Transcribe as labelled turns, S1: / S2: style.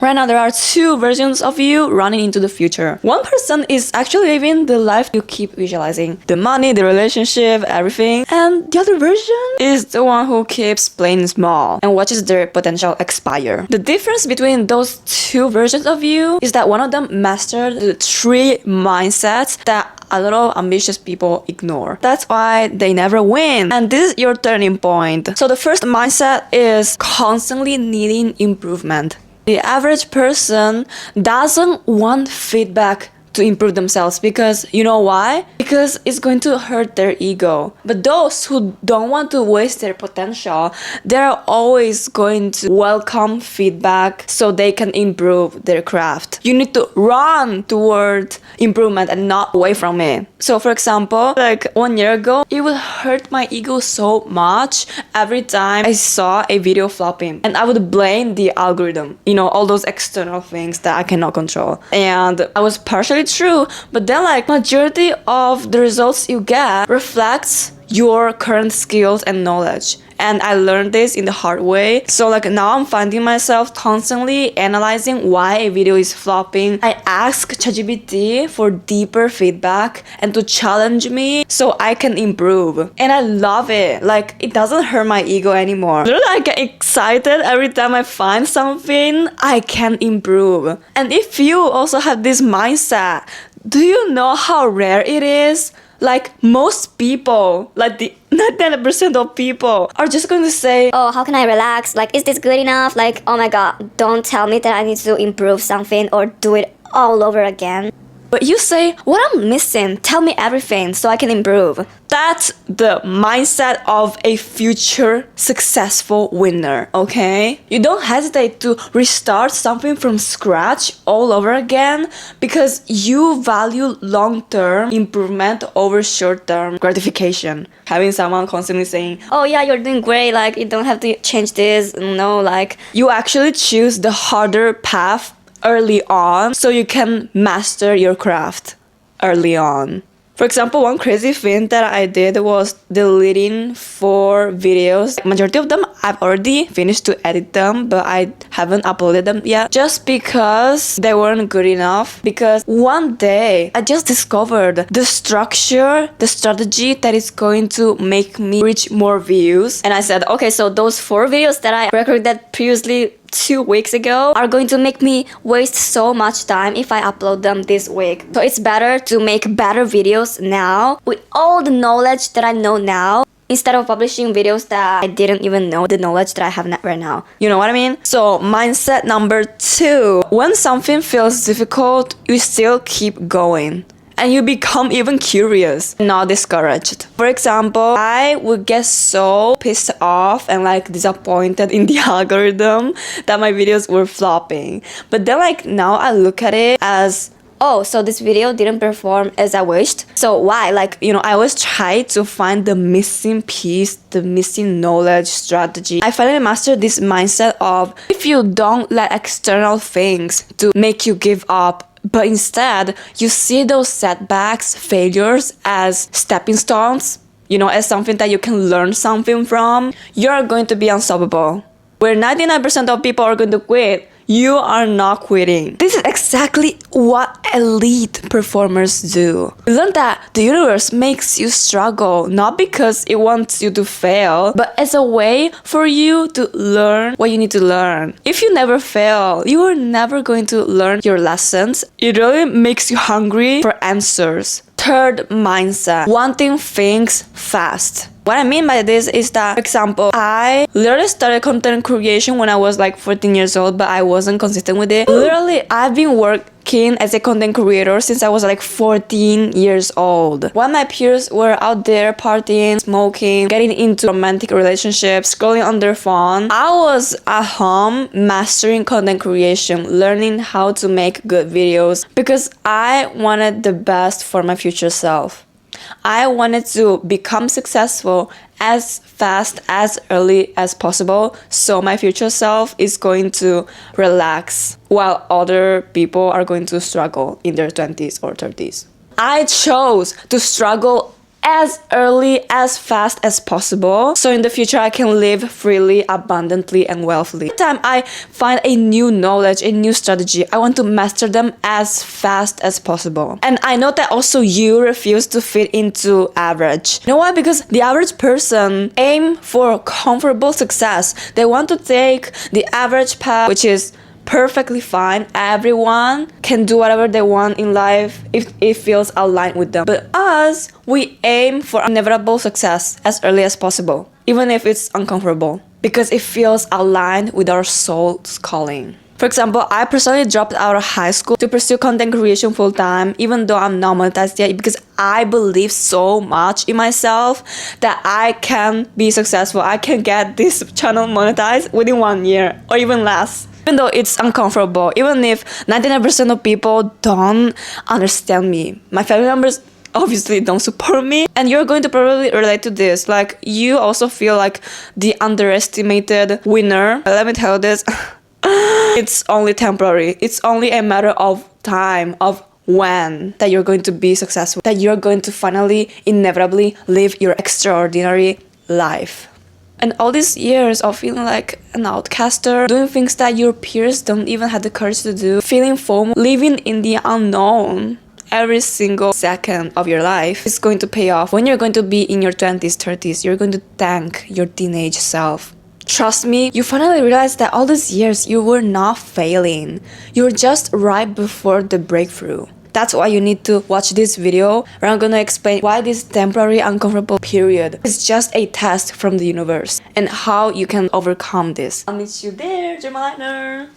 S1: Right now, there are two versions of you running into the future. One person is actually living the life you keep visualizing. The money, the relationship, everything. And the other version is the one who keeps playing small and watches their potential expire. The difference between those two versions of you is that one of them mastered the three mindsets that a lot of ambitious people ignore. That's why they never win. And this is your turning point. So the first mindset is constantly needing improvement. The average person doesn't want feedback to improve themselves because you know why? Because it's going to hurt their ego. But those who don't want to waste their potential, they're always going to welcome feedback so they can improve their craft. You need to run toward improvement and not away from it. So for example, like 1 year ago, it would hurt my ego so much every time I saw a video flopping. And I would blame the algorithm, all those external things that I cannot control. And I was partially true, but then like majority of the results you get reflects your current skills and knowledge. And I learned this in the hard way. So like now I'm finding myself constantly analyzing why a video is flopping. I ask ChatGPT for deeper feedback and to challenge me so I can improve. And I love it. Like it doesn't hurt my ego anymore. Literally I get excited every time I find something I can improve. And if you also have this mindset, do you know how rare it is? Like most people, like the 99% of people are just going to say,
S2: oh, how can I relax? Like, is this good enough? Like, oh my god, don't tell me that I need to improve something or do it all over again.
S1: But you say, what I'm missing, tell me everything so I can improve. That's the mindset of a future successful winner, okay? You don't hesitate to restart something from scratch all over again because you value long-term improvement over short-term gratification. Having someone constantly saying,
S2: oh yeah, you're doing great, like you don't have to change this, no, like
S1: you actually choose the harder path early on so you can master your craft early on. For example, one crazy thing that I did was deleting 4 videos. Majority of them I've already finished to edit them, but I haven't uploaded them yet just because they weren't good enough. Because one day I just discovered the structure, the strategy that is going to make me reach more views. And I said, okay, so those 4 videos that I recorded previously 2 weeks ago are going to make me waste so much time if I upload them this week. So it's better to make better videos now with all the knowledge that I know now instead of publishing videos that I didn't even know the knowledge that I have right now. You know what I mean? So mindset number 2, when something feels difficult, you still keep going. And you become even curious, not discouraged. For example, I would get so pissed off and like disappointed in the algorithm that my videos were flopping. But then like now I look at it as,
S2: oh, so this video didn't perform as I wished.
S1: so why? Like, I always try to find the missing piece, the missing knowledge, strategy. I finally mastered this mindset of if you don't let external things to make you give up, but instead you see those setbacks, failures as stepping stones, as something that you can learn something from, you're going to be unstoppable. Where 99% of people are going to quit, you are not quitting. This is exactly what elite performers do. Learn that the universe makes you struggle not because it wants you to fail, but as a way for you to learn what you need to learn. If you never fail, you are never going to learn your lessons. It really makes you hungry for answers. Third mindset, wanting things fast. What I mean by this is that, for example, I literally started content creation when I was like 14 years old, but I wasn't consistent with it. Literally, I've been working as a content creator since I was like 14 years old. While my peers were out there partying, smoking, getting into romantic relationships, scrolling on their phone, I was at home mastering content creation, learning how to make good videos because I wanted the best for my future self. I wanted to become successful as fast, as early as possible, so my future self is going to relax while other people are going to struggle in their 20s or 30s. I chose to struggle as early, as fast as possible, so in the future I can live freely, abundantly, and wealthily. Every time I find a new knowledge, a new strategy, I want to master them as fast as possible. And I know that also you refuse to fit into average. You know why? Because the average person aim for comfortable success. They want to take the average path, which is perfectly fine. Everyone can do whatever they want in life if it feels aligned with them. But us, we aim for inevitable success as early as possible, even if it's uncomfortable, because it feels aligned with our soul's calling. For example, I personally dropped out of high school to pursue content creation full time, even though I'm not monetized yet, because I believe so much in myself that I can be successful. I can get this channel monetized within 1 year or even less. Even though it's uncomfortable, even if 99% of people don't understand me, my family members obviously don't support me, and you're going to probably relate to this. Like, you also feel like the underestimated winner. Let me tell you this. It's only temporary. It's only a matter of time, of when, that you're going to be successful, that you're going to finally, inevitably live your extraordinary life. And all these years of feeling like an outcaster, doing things that your peers don't even have the courage to do, feeling FOMO, living in the unknown every single second of your life is going to pay off. When you're going to be in your 20s, 30s, you're going to thank your teenage self. Trust me, you finally realize that all these years you were not failing. You were just right before the breakthrough. That's why you need to watch this video where I'm gonna explain why this temporary uncomfortable period is just a test from the universe and how you can overcome this. I'll meet you there, Gemaliner!